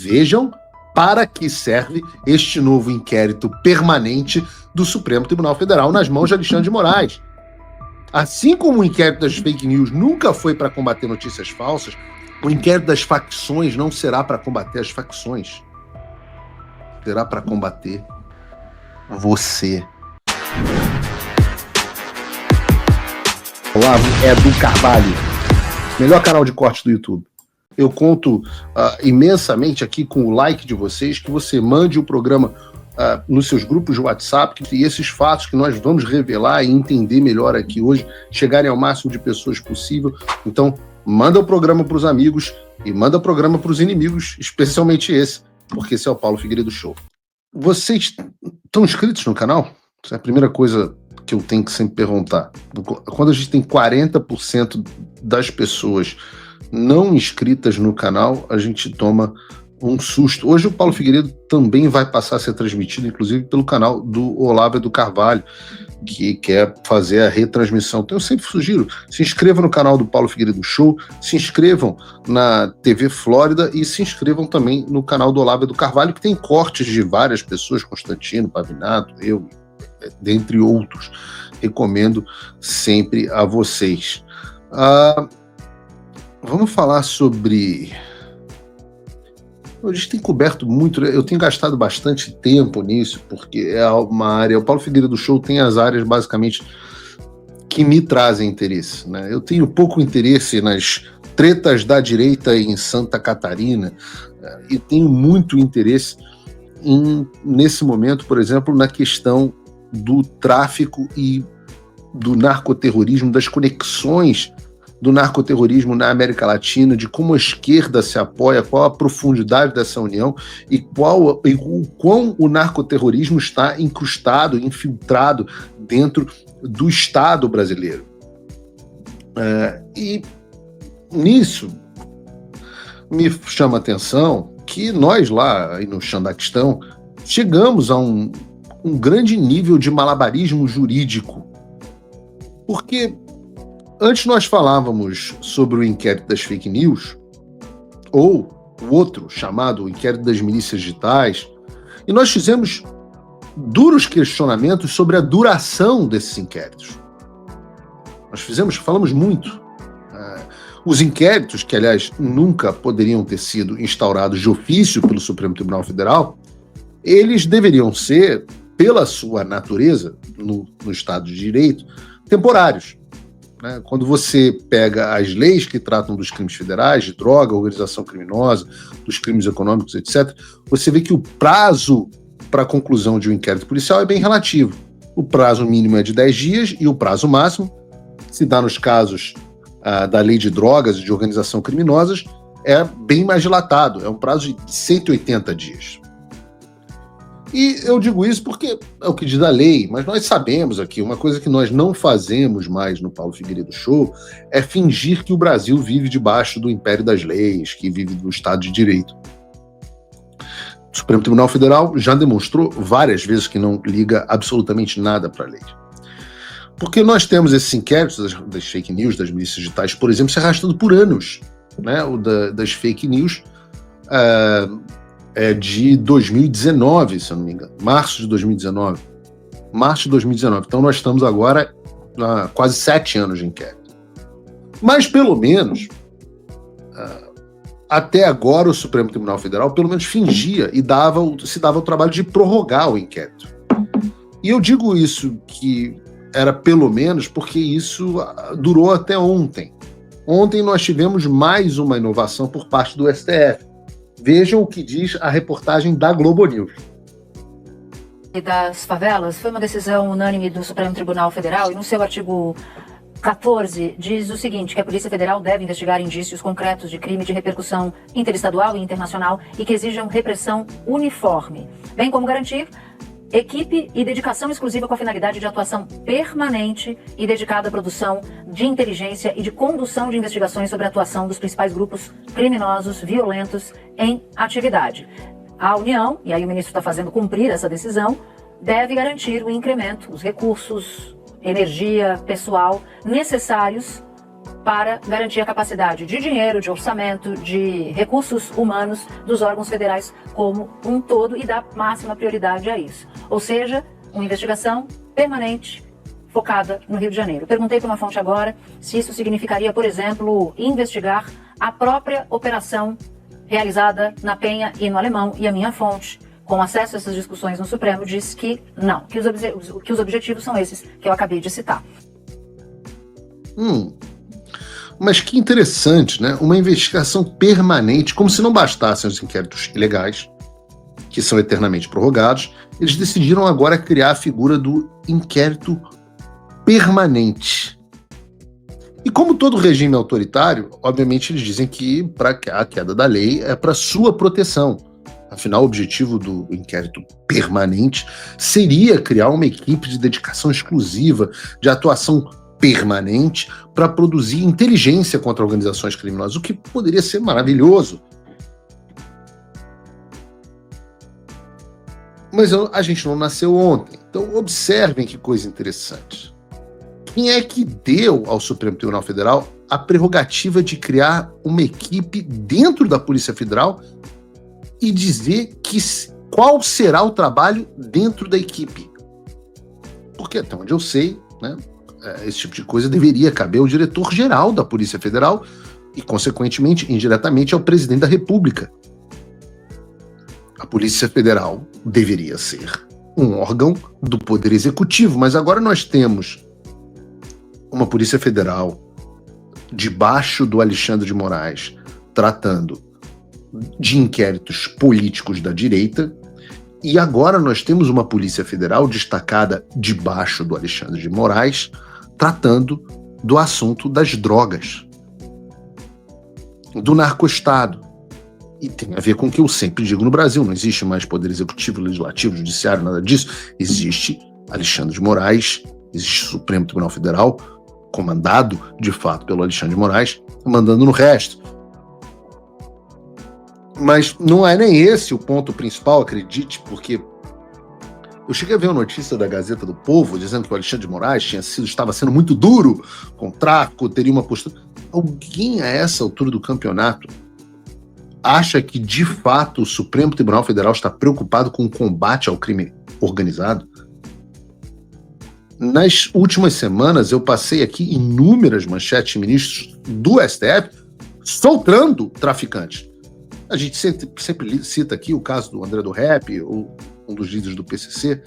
Vejam para que serve este novo inquérito permanente do Supremo Tribunal Federal nas mãos de Alexandre de Moraes. Assim como o inquérito das fake news nunca foi para combater notícias falsas, o inquérito das facções não será para combater as facções. Será para combater você. Olá, Edu Carvalho, melhor canal de corte do YouTube. Eu conto imensamente aqui com o like de vocês, que você mande o programa nos seus grupos de WhatsApp, e esses fatos que nós vamos revelar e entender melhor aqui hoje, chegarem ao máximo de pessoas possível. Então, manda o programa para os amigos e manda o programa para os inimigos, especialmente esse, porque esse é o Paulo Figueiredo Show. Vocês estão inscritos no canal? Essa é a primeira coisa que eu tenho que sempre perguntar. Quando a gente tem 40% das pessoas não inscritas no canal, a gente toma um susto. Hoje o Paulo Figueiredo também vai passar a ser transmitido, inclusive pelo canal do Olavo Edu Carvalho, que quer fazer a retransmissão. Então eu sempre sugiro, se inscrevam no canal do Paulo Figueiredo Show, se inscrevam na TV Flórida e se inscrevam também no canal do Olavo Edu Carvalho, que tem cortes de várias pessoas, Constantino, Pavinato, eu, dentre outros. Recomendo sempre a vocês. Vamos falar sobre... A gente tem coberto muito, eu tenho gastado bastante tempo nisso, porque é uma área... O Paulo Figueiredo Show tem as áreas, basicamente, que me trazem interesse, né? Eu tenho pouco interesse nas tretas da direita em Santa Catarina, e tenho muito interesse nesse momento, por exemplo, na questão do tráfico e do narcoterrorismo, das conexões do narcoterrorismo na América Latina, de como a esquerda se apoia, qual a profundidade dessa união e o quão o narcoterrorismo está incrustado, infiltrado dentro do Estado brasileiro. E nisso me chama a atenção que nós lá no Xandaquistão chegamos a um grande nível de malabarismo jurídico, porque antes nós falávamos sobre o inquérito das fake news, ou o outro, chamado o inquérito das milícias digitais, e nós fizemos duros questionamentos sobre a duração desses inquéritos. Falamos muito. Os inquéritos, que aliás nunca poderiam ter sido instaurados de ofício pelo Supremo Tribunal Federal, eles deveriam ser, pela sua natureza, no Estado de Direito, temporários. Quando você pega as leis que tratam dos crimes federais, de droga, organização criminosa, dos crimes econômicos, etc., você vê que o prazo para a conclusão de um inquérito policial é bem relativo. O prazo mínimo é de 10 dias e o prazo máximo, se dá nos casos da lei de drogas e de organização criminosas, é bem mais dilatado, é um prazo de 180 dias. E eu digo isso porque é o que diz a lei, mas nós sabemos aqui, uma coisa que nós não fazemos mais no Paulo Figueiredo Show é fingir que o Brasil vive debaixo do império das leis, que vive do Estado de Direito. O Supremo Tribunal Federal já demonstrou várias vezes que não liga absolutamente nada para a lei. Porque nós temos esses inquéritos das fake news, das milícias digitais, por exemplo, se arrastando por anos. Né? O das fake news é de 2019, se eu não me engano. Março de 2019. Então nós estamos agora há quase 7 anos de inquérito. Mas pelo menos, até agora o Supremo Tribunal Federal pelo menos fingia e se dava o trabalho de prorrogar o inquérito. E eu digo isso que era pelo menos porque isso durou até ontem. Ontem nós tivemos mais uma inovação por parte do STF. Vejam o que diz a reportagem da Globo News. E das favelas foi uma decisão unânime do Supremo Tribunal Federal e no seu artigo 14 diz o seguinte, que a Polícia Federal deve investigar indícios concretos de crime de repercussão interestadual e internacional e que exijam repressão uniforme, bem como garantir equipe e dedicação exclusiva com a finalidade de atuação permanente e dedicada à produção de inteligência e de condução de investigações sobre a atuação dos principais grupos criminosos violentos em atividade. A União, e aí o ministro está fazendo cumprir essa decisão, deve garantir o incremento, os recursos, energia, pessoal necessários para garantir a capacidade de dinheiro, de orçamento, de recursos humanos dos órgãos federais como um todo e dar máxima prioridade a isso. Ou seja, uma investigação permanente focada no Rio de Janeiro. Perguntei para uma fonte agora se isso significaria, por exemplo, investigar a própria operação realizada na Penha e no Alemão, e a minha fonte, com acesso a essas discussões no Supremo, disse que não, que os objetivos são esses que eu acabei de citar. Mas que interessante, né? Uma investigação permanente, como se não bastassem os inquéritos ilegais, que são eternamente prorrogados, eles decidiram agora criar a figura do inquérito permanente. E como todo regime autoritário, obviamente eles dizem que a queda da lei é para sua proteção. Afinal, o objetivo do inquérito permanente seria criar uma equipe de dedicação exclusiva, de atuação permanente, para produzir inteligência contra organizações criminosas, o que poderia ser maravilhoso. Mas a gente não nasceu ontem. Então, observem que coisa interessante. Quem é que deu ao Supremo Tribunal Federal a prerrogativa de criar uma equipe dentro da Polícia Federal e dizer qual será o trabalho dentro da equipe? Porque, até onde eu sei, né, esse tipo de coisa deveria caber ao diretor-geral da Polícia Federal e, consequentemente, indiretamente, ao presidente da República. A Polícia Federal deveria ser um órgão do Poder Executivo, mas agora nós temos uma Polícia Federal debaixo do Alexandre de Moraes tratando de inquéritos políticos da direita, e agora nós temos uma Polícia Federal destacada debaixo do Alexandre de Moraes tratando do assunto das drogas, do narcoestado. E tem a ver com o que eu sempre digo no Brasil: não existe mais poder executivo, legislativo, judiciário, nada disso. Existe Alexandre de Moraes, existe o Supremo Tribunal Federal, comandado, de fato, pelo Alexandre de Moraes, mandando no resto. Mas não é nem esse o ponto principal, acredite, porque eu cheguei a ver uma notícia da Gazeta do Povo dizendo que o Alexandre de Moraes estava sendo muito duro com o tráfico, teria uma postura... Alguém a essa altura do campeonato acha que, de fato, o Supremo Tribunal Federal está preocupado com o combate ao crime organizado? Nas últimas semanas, eu passei aqui inúmeras manchetes de ministros do STF soltando traficantes. A gente sempre cita aqui o caso do André do Rep, ou um dos líderes do PCC.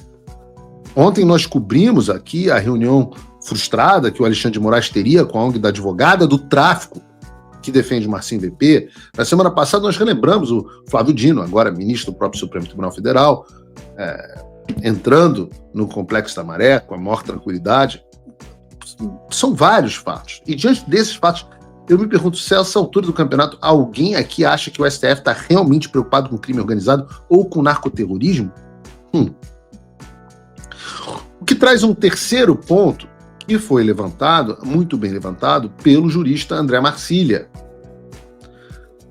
Ontem nós cobrimos aqui a reunião frustrada que o Alexandre de Moraes teria com a ONG da advogada do tráfico, que defende Marcinho VP. Na semana passada nós relembramos o Flávio Dino, agora ministro do próprio Supremo Tribunal Federal, entrando no Complexo da Maré com a maior tranquilidade. São vários fatos. E diante desses fatos, eu me pergunto se a essa altura do campeonato alguém aqui acha que o STF está realmente preocupado com crime organizado ou com narcoterrorismo? O que traz um terceiro ponto que foi levantado, muito bem levantado, pelo jurista André Marcília.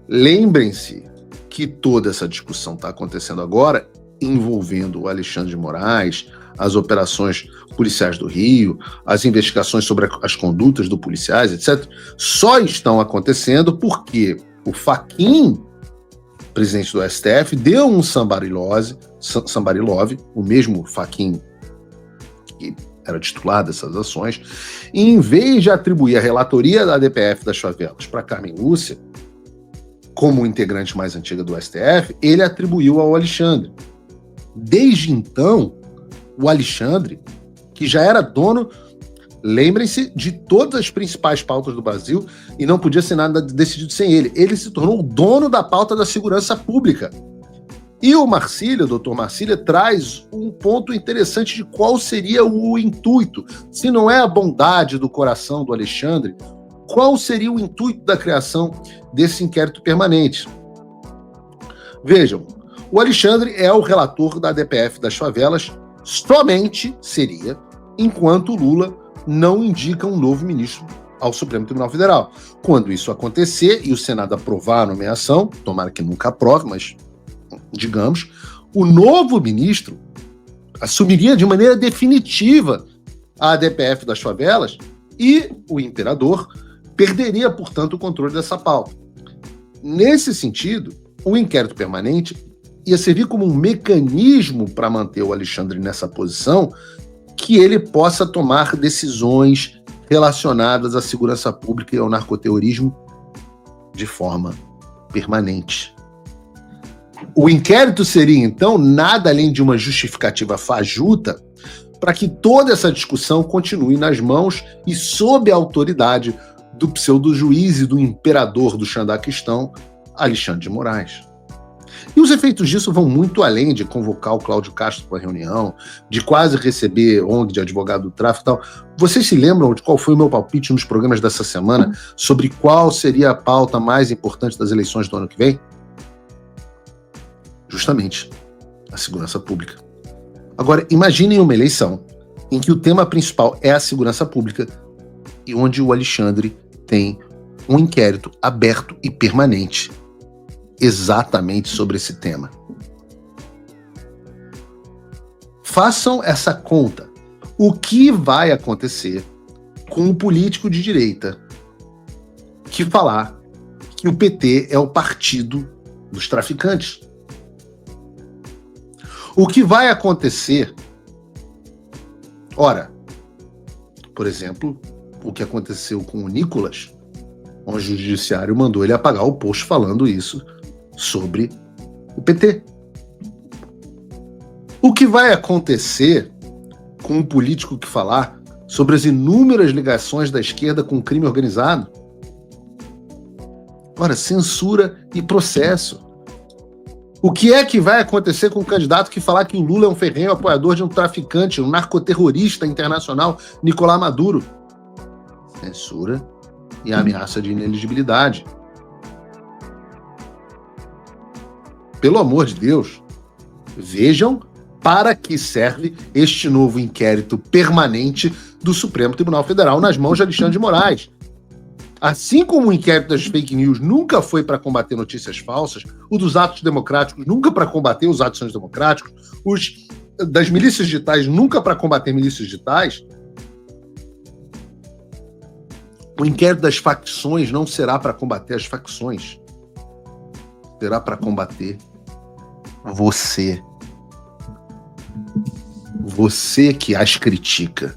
Lembrem-se que toda essa discussão está acontecendo agora envolvendo o Alexandre de Moraes, as operações policiais do Rio, as investigações sobre as condutas dos policiais, etc., só estão acontecendo porque o Fachin, presidente do STF, deu um somebody love, o mesmo Fachin que era titular dessas ações, e em vez de atribuir a relatoria da DPF das favelas para Carmen Lúcia, como integrante mais antiga do STF, ele atribuiu ao Alexandre. Desde então, o Alexandre, que já era dono, lembrem-se, de todas as principais pautas do Brasil, e não podia ser nada decidido sem ele. Ele se tornou o dono da pauta da segurança pública. E o Marcília, o doutor Marcília, traz um ponto interessante de qual seria o intuito. Se não é a bondade do coração do Alexandre, qual seria o intuito da criação desse inquérito permanente? Vejam, o Alexandre é o relator da DPF das favelas, somente seria enquanto Lula não indica um novo ministro ao Supremo Tribunal Federal. Quando isso acontecer e o Senado aprovar a nomeação, tomara que nunca aprove, mas digamos, o novo ministro assumiria de maneira definitiva a DPF das favelas e o imperador perderia, portanto, o controle dessa pauta. Nesse sentido, o inquérito permanente ia servir como um mecanismo para manter o Alexandre nessa posição, que ele possa tomar decisões relacionadas à segurança pública e ao narcoterrorismo de forma permanente. O inquérito seria, então, nada além de uma justificativa fajuta para que toda essa discussão continue nas mãos e sob a autoridade do pseudo-juiz e do imperador do Xandaquistão, Alexandre de Moraes. E os efeitos disso vão muito além de convocar o Cláudio Castro para a reunião, de quase receber ONG de advogado do tráfico e tal. Vocês se lembram de qual foi o meu palpite nos programas dessa semana sobre qual seria a pauta mais importante das eleições do ano que vem? Justamente, a segurança pública. Agora, imaginem uma eleição em que o tema principal é a segurança pública e onde o Alexandre tem um inquérito aberto e permanente exatamente sobre esse tema. Façam essa conta. O que vai acontecer com um político de direita que falar que o PT é o partido dos traficantes? O que vai acontecer? Ora, por exemplo, o que aconteceu com o Nicolas, onde o judiciário mandou ele apagar o post falando isso sobre o PT. O que vai acontecer com um político que falar sobre as inúmeras ligações da esquerda com o crime organizado? Ora, censura e processo. O que é que vai acontecer com um candidato que falar que o Lula é um ferrenho apoiador de um traficante, um narcoterrorista internacional, Nicolás Maduro? Censura e ameaça de ineligibilidade. Pelo amor de Deus, vejam para que serve este novo inquérito permanente do Supremo Tribunal Federal nas mãos de Alexandre de Moraes. Assim como o inquérito das fake news nunca foi para combater notícias falsas, o dos atos democráticos nunca para combater os atos democráticos, os das milícias digitais nunca para combater milícias digitais, o inquérito das facções não será para combater as facções, será para combater você. Você que as critica.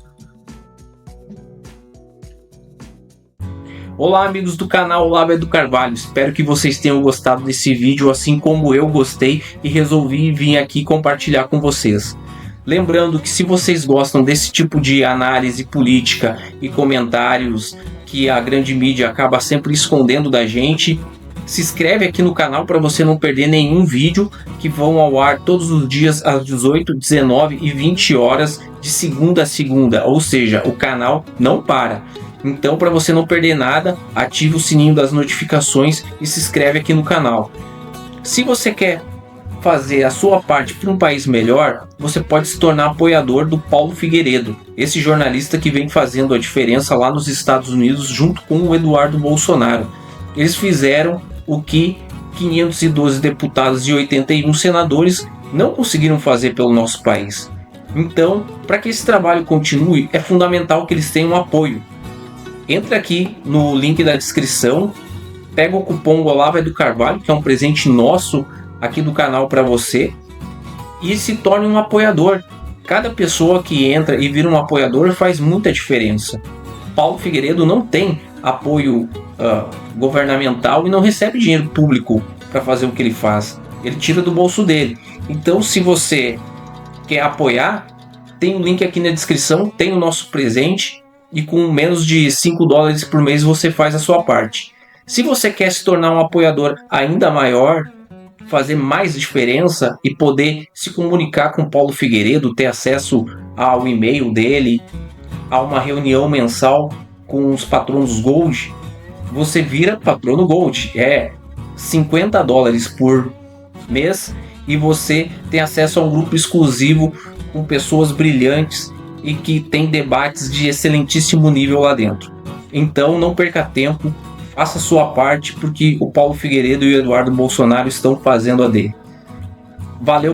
Olá, amigos do canal Olavo do Carvalho, espero que vocês tenham gostado desse vídeo, assim como eu gostei e resolvi vir aqui compartilhar com vocês. Lembrando que se vocês gostam desse tipo de análise política e comentários que a grande mídia acaba sempre escondendo da gente, se inscreve aqui no canal para você não perder nenhum vídeo que vão ao ar todos os dias às 18, 19 e 20 horas de segunda a segunda, ou seja, o canal não para. Então, para você não perder nada, ative o sininho das notificações e se inscreve aqui no canal. Se você quer fazer a sua parte para um país melhor, você pode se tornar apoiador do Paulo Figueiredo, esse jornalista que vem fazendo a diferença lá nos Estados Unidos junto com o Eduardo Bolsonaro. Eles fizeram o que 512 deputados e 81 senadores não conseguiram fazer pelo nosso país. Então, para que esse trabalho continue, é fundamental que eles tenham um apoio. Entra aqui no link da descrição, pega o cupom Olavo do Carvalho, que é um presente nosso aqui do canal para você, e se torne um apoiador. Cada pessoa que entra e vira um apoiador faz muita diferença. Paulo Figueiredo não tem apoio governamental e não recebe dinheiro público para fazer o que ele faz. Ele tira do bolso dele. Então, se você quer apoiar, tem um link aqui na descrição, tem o nosso presente, e com menos de $5 por mês você faz a sua parte. Se você quer se tornar um apoiador ainda maior, fazer mais diferença e poder se comunicar com Paulo Figueiredo, ter acesso ao e-mail dele, a uma reunião mensal com os patronos Gold, você vira patrono Gold. É $50 por mês e você tem acesso a um grupo exclusivo com pessoas brilhantes e que tem debates de excelentíssimo nível lá dentro. Então não perca tempo, faça a sua parte, porque o Paulo Figueiredo e o Eduardo Bolsonaro estão fazendo a dele. Valeu!